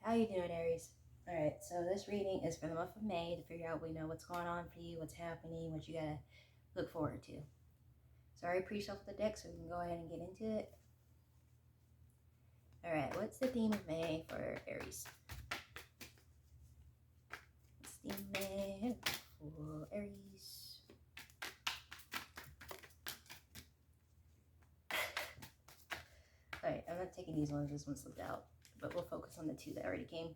How you doing, Aries? All right, so this reading is for the month of May to figure out what's going on for you, what's happening, what you gotta look forward to. So I already pre-shuffled the deck, so we can go ahead and get into it. All right, what's the theme of May for Aries? What's the May for Aries? All right, I'm not taking these ones. This one slipped out, but we'll focus on the two that already came.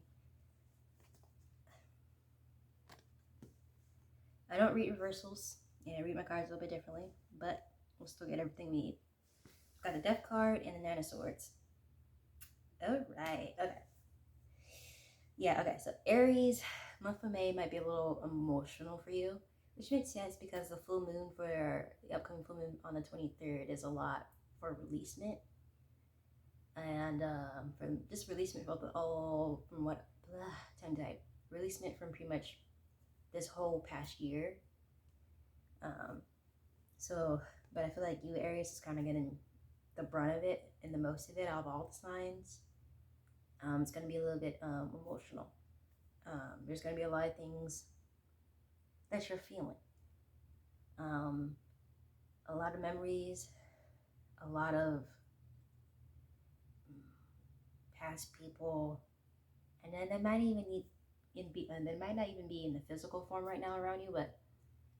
I don't read reversals, and I read my cards a little bit differently, but we'll still get everything we need. Got a Death card and a Nine of Swords. All right, okay. Yeah, okay, so Aries, month of May might be a little emotional for you, which makes sense because the full moon for the upcoming full moon on the 23rd is a lot for releasement. And from just releasement from from what time type releasement from pretty much this whole past year. So, but I feel like you, Aries, is kind of getting the brunt of it and the most of it out of all the signs. It's going to be a little bit emotional. There's going to be a lot of things that you're feeling. A lot of memories, a lot of past people, and then they might even they might not even be in the physical form right now around you, but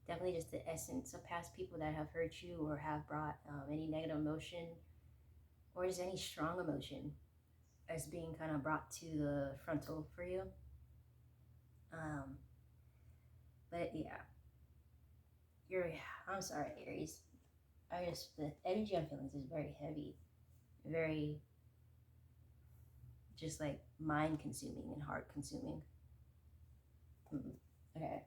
definitely just the essence of past people that have hurt you or have brought any negative emotion or just any strong emotion as being kind of brought to the frontal for you. But yeah, I'm sorry, Aries. The energy I'm feeling is very heavy, very just like mind consuming and heart consuming. Okay.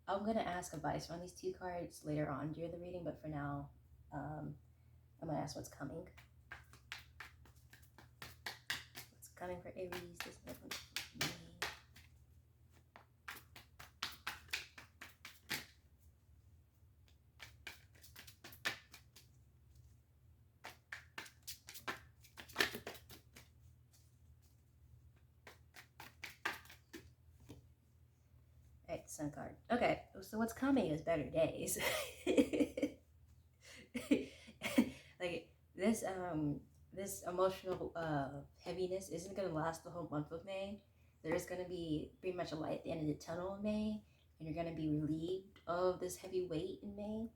I'm gonna ask advice on these two cards later on during the reading, but for now, I'm gonna ask what's coming. What's coming for Aries this month? Alright, the Sun card. Okay, so what's coming is better days. Like this emotional heaviness isn't gonna last the whole month of May. There's gonna be pretty much a light at the end of the tunnel in May, and you're gonna be relieved of this heavy weight in May.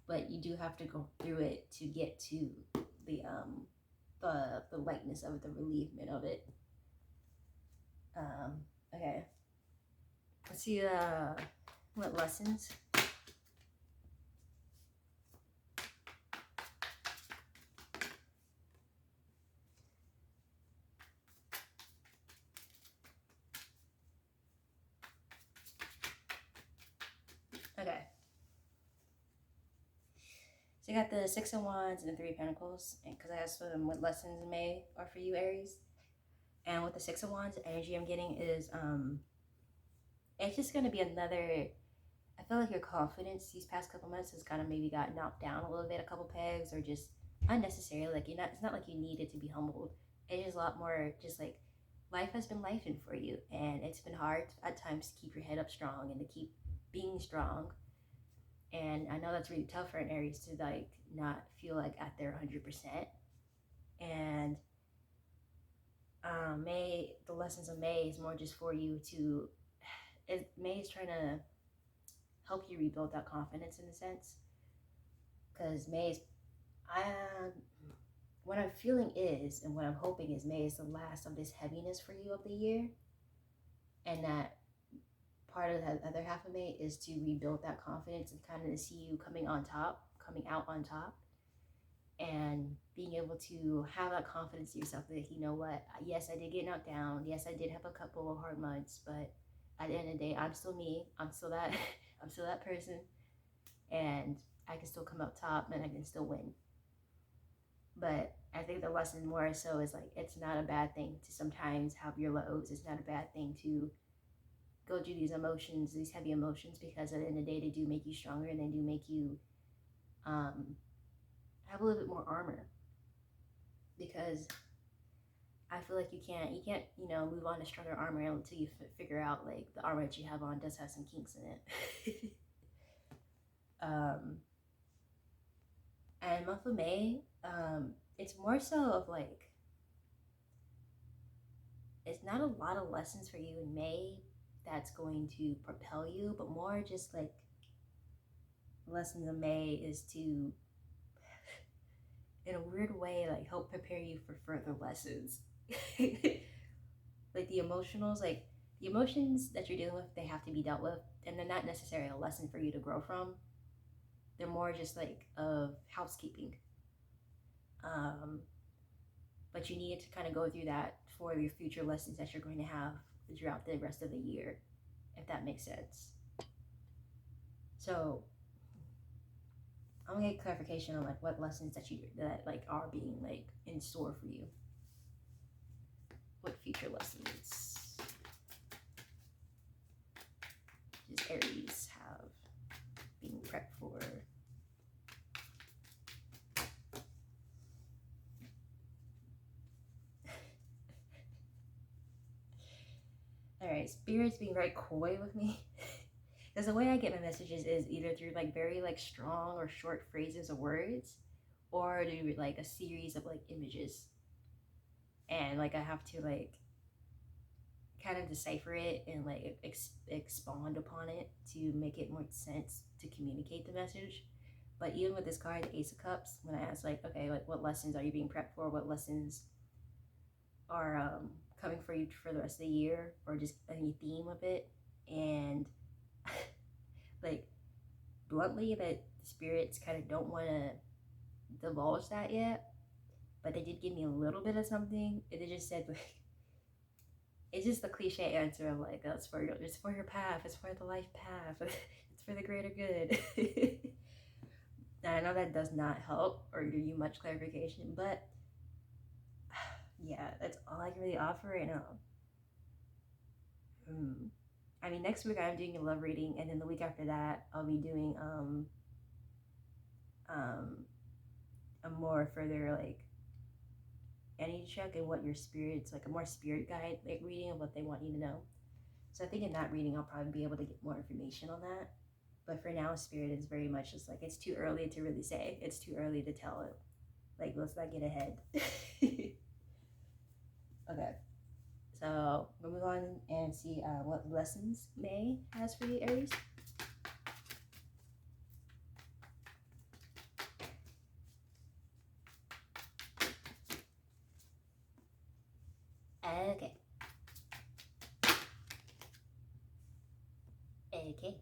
But you do have to go through it to get to the lightness of it, the relievement of it. Okay. Let's see what lessons. Okay. So you got the Six of Wands and the Three of Pentacles, because I asked them what lessons May are for you, Aries. And with the Six of Wands, the energy I'm getting is it's just gonna be another. I feel like your confidence these past couple months has kind of maybe got knocked down a little bit, a couple pegs, or just unnecessarily. Like it's not like you needed to be humbled. It's just a lot more just like life has been lifing for you, and it's been hard at times to keep your head up strong and to keep being strong. And I know that's really tough for an Aries to like not feel like at their 100%. And May, the lessons of May is more just for you to. May is trying to help you rebuild that confidence in a sense, because May is, what I'm feeling is, and what I'm hoping is, May is the last of this heaviness for you of the year, and that part of the other half of May is to rebuild that confidence and kind of to see you coming out on top, and being able to have that confidence in yourself that, you know what, yes, I did get knocked down, yes, I did have a couple of hard months, but at the end of the day, I'm still me, I'm still that I'm still that person, and I can still come up top and I can still win. But I think the lesson more so is like, it's not a bad thing to sometimes have your lows. It's not a bad thing to go through these emotions, these heavy emotions, because at the end of the day, they do make you stronger, and they do make you have a little bit more armor. Because I feel like you can't move on to stronger armor until you figure out like the armor that you have on does have some kinks in it. um, and month of May, it's more so of like it's not a lot of lessons for you in May that's going to propel you, but more just like lessons in May is to, in a weird way, like help prepare you for further lessons. Like the emotions that you're dealing with, they have to be dealt with, and they're not necessarily a lesson for you to grow from. They're more just like of housekeeping. Um, but you need to kind of go through that for your future lessons that you're going to have throughout the rest of the year, if that makes sense. So I'm gonna get clarification on like what lessons that like are being like in store for you. What future lessons does Aries have being prepped for? All right, Spirit's being very coy with me. Because the way I get my messages is either through like very like strong or short phrases or words, or through like a series of like images. And like I have to like kind of decipher it and like expand upon it to make it more sense to communicate the message. But even with this card, the Ace of Cups, when I ask like, okay, like what lessons are you being prepped for? What lessons are coming for you for the rest of the year, or just any theme of it? And like bluntly, that the spirits kind of don't want to divulge that yet, but they did give me a little bit of something. They just said like, it's just the cliche answer of like, oh, it's for your path, it's for the life path, it's for the greater good. And I know that does not help or give you much clarification, but yeah, that's all I can really offer right now. I mean, next week I'm doing a love reading, and then the week after that I'll be doing um a more further like energy check and what your spirits, like a more spirit guide like reading of what they want you to know. So I think in that reading I'll probably be able to get more information on that. But for now, spirit is very much just like it's too early to really say. It's too early to tell it. Like let's not get ahead. Okay. So we'll move on and see what lessons May has for you, Aries. Okay. Okay.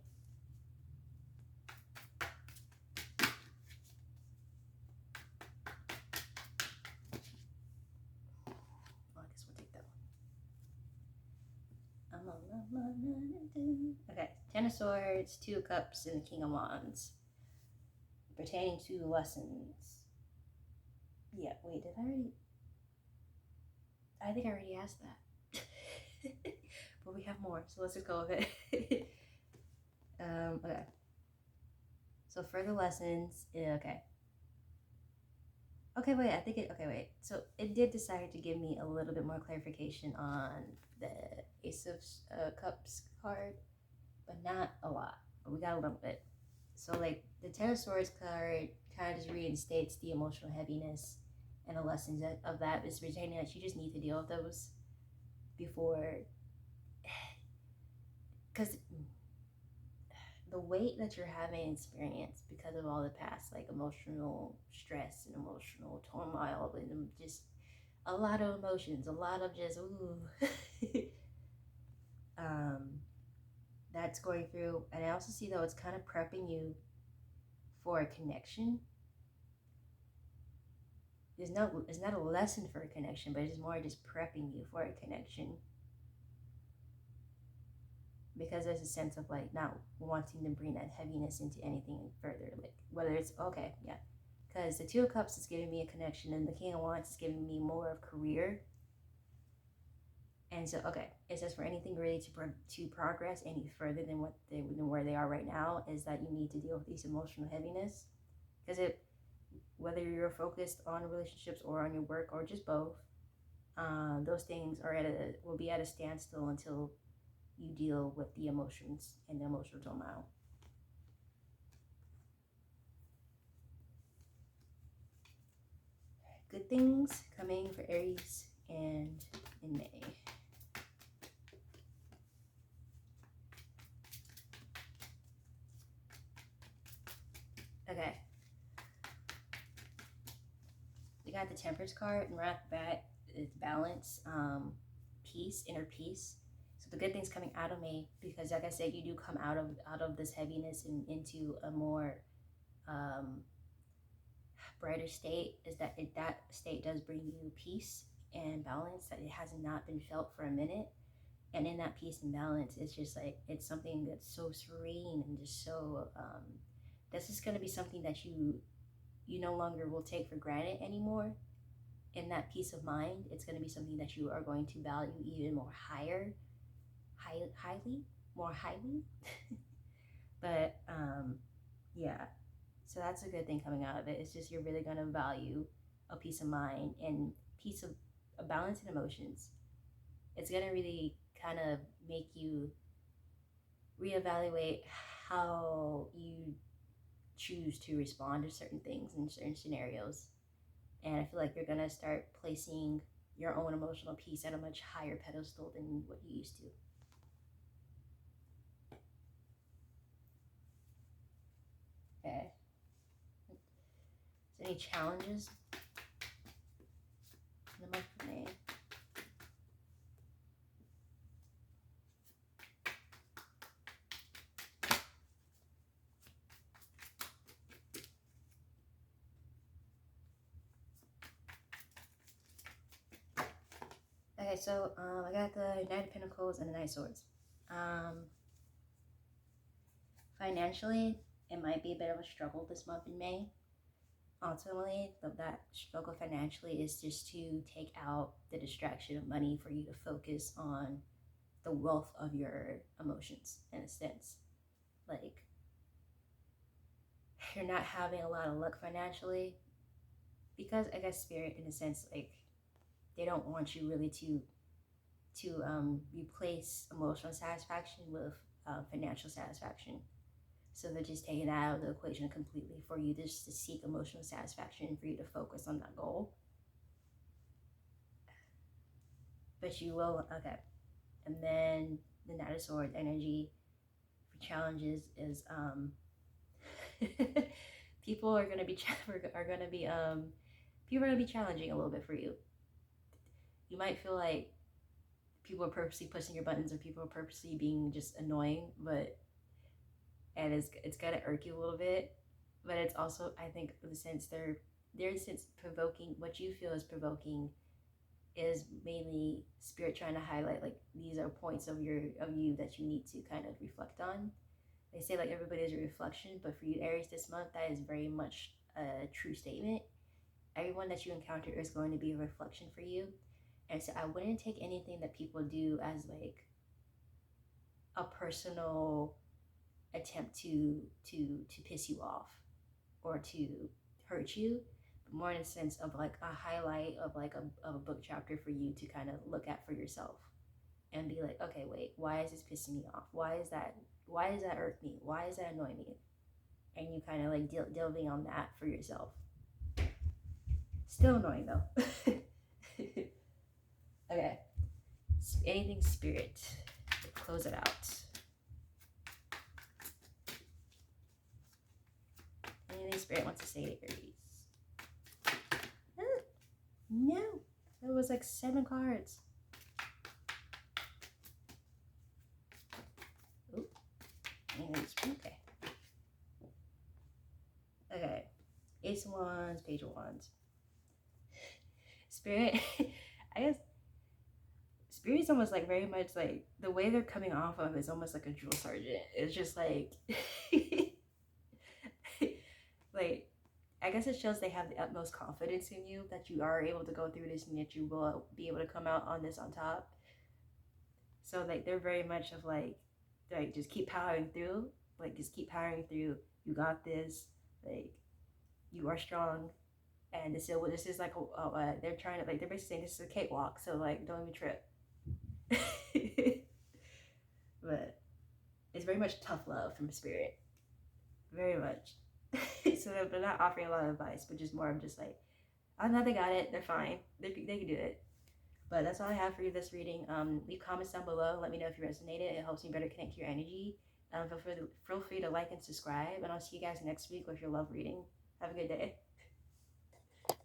Well, I guess we'll take that one. Okay. Ten of Swords, Two of Cups, and the King of Wands. Pertaining to lessons. Yeah, wait, did I already? I think I already asked that. But we have more, so let's just go with it. Okay. So further lessons, yeah, okay. Okay, wait, I think it, okay, wait. So it did decide to give me a little bit more clarification on the Ace of Cups card, but not a lot, but we got a little bit. So like the Ten of Swords card kind of just reinstates the emotional heaviness and the lessons of that is retaining that you just need to deal with those before, because the weight that you're having experienced because of all the past like emotional stress and emotional turmoil and just a lot of emotions, a lot of just ooh. um that's going through, and I also see though it's kind of prepping you for a connection. It's not a lesson for a connection, but it's more just prepping you for a connection, because there's a sense of like not wanting to bring that heaviness into anything further, like whether it's okay, yeah, because the Two of Cups is giving me a connection and the King of Wands is giving me more of career. And so okay, it says for anything really to progress any further than where they are right now is that you need to deal with these emotional heaviness, because it, whether you're focused on relationships or on your work or just both, those things will be at a standstill until you deal with the emotions and the emotional turmoil. Good things coming for Aries and in May. Okay. We got the Temperance card, and right off the bat, it's balance, peace, inner peace. So the good things coming out of May, because like I said, you do come out of this heaviness and into a more brighter state. Is that that state does bring you peace and balance that it has not been felt for a minute. And in that peace and balance, it's just like it's something that's so serene and just so. This is going to be something that you no longer will take for granted anymore. In that peace of mind, it's going to be something that you are going to value even more more highly. But yeah, so that's a good thing coming out of it. It's just you're really going to value a peace of mind and peace of a balance in emotions. It's going to really kind of make you reevaluate how you choose to respond to certain things in certain scenarios. And I feel like you're going to start placing your own emotional peace at a much higher pedestal than what you used to. Okay. Is there any challenges in the month of May? Okay, so I got the Knight of Pentacles and the Knight of Swords. Financially, it might be a bit of a struggle this month in May. Ultimately, that struggle financially is just to take out the distraction of money for you to focus on the wealth of your emotions, in a sense. Like, you're not having a lot of luck financially because I guess spirit, in a sense, like they don't want you really to replace emotional satisfaction with financial satisfaction. So they're just taking that out of the equation completely for you just to seek emotional satisfaction and for you to focus on that goal. But you will, okay. And then the Knight of Swords energy for challenges is people are gonna be challenging a little bit for you. You might feel like people are purposely pushing your buttons or people are purposely being just annoying, and it's gonna irk you a little bit. But it's also, I think, in the sense they're in sense provoking what you feel is provoking is mainly spirit trying to highlight like these are points of you that you need to kind of reflect on. They say like everybody is a reflection, but for you Aries this month, that is very much a true statement. Everyone that you encounter is going to be a reflection for you. And so I wouldn't take anything that people do as like a personal attempt to piss you off or to hurt you, but more in a sense of like a highlight of like of a book chapter for you to kind of look at for yourself and be like, okay, wait, why is this pissing me off? Why does that irk me? Why does that annoy me? And you kind of like delving on that for yourself. Still annoying though. Okay, anything spirit, close it out. Anything spirit wants to say to Aries. No, that was like 7 cards. Oop. Okay. Okay. Ace of Wands, Page of Wands. Spirit, I guess Spirit is almost like very much like the way they're coming off of is almost like a drill sergeant. It's just like like I guess it shows they have the utmost confidence in you that you are able to go through this and that you will be able to come out on this on top. So like they're very much of like just keep powering through. Like just keep powering through. You got this. Like you are strong. And this is like they're trying to, like, they're basically saying this is a cakewalk, so like don't even trip. But it's very much tough love from spirit, very much. So they're not offering a lot of advice, but just more of just like, oh no, they got it, they're fine, they can do it. But that's all I have for you this reading. Leave comments down below. Let me know if you resonated. It helps me better connect to your energy. Feel free to like and subscribe, and I'll see you guys next week with your love reading. Have a good day.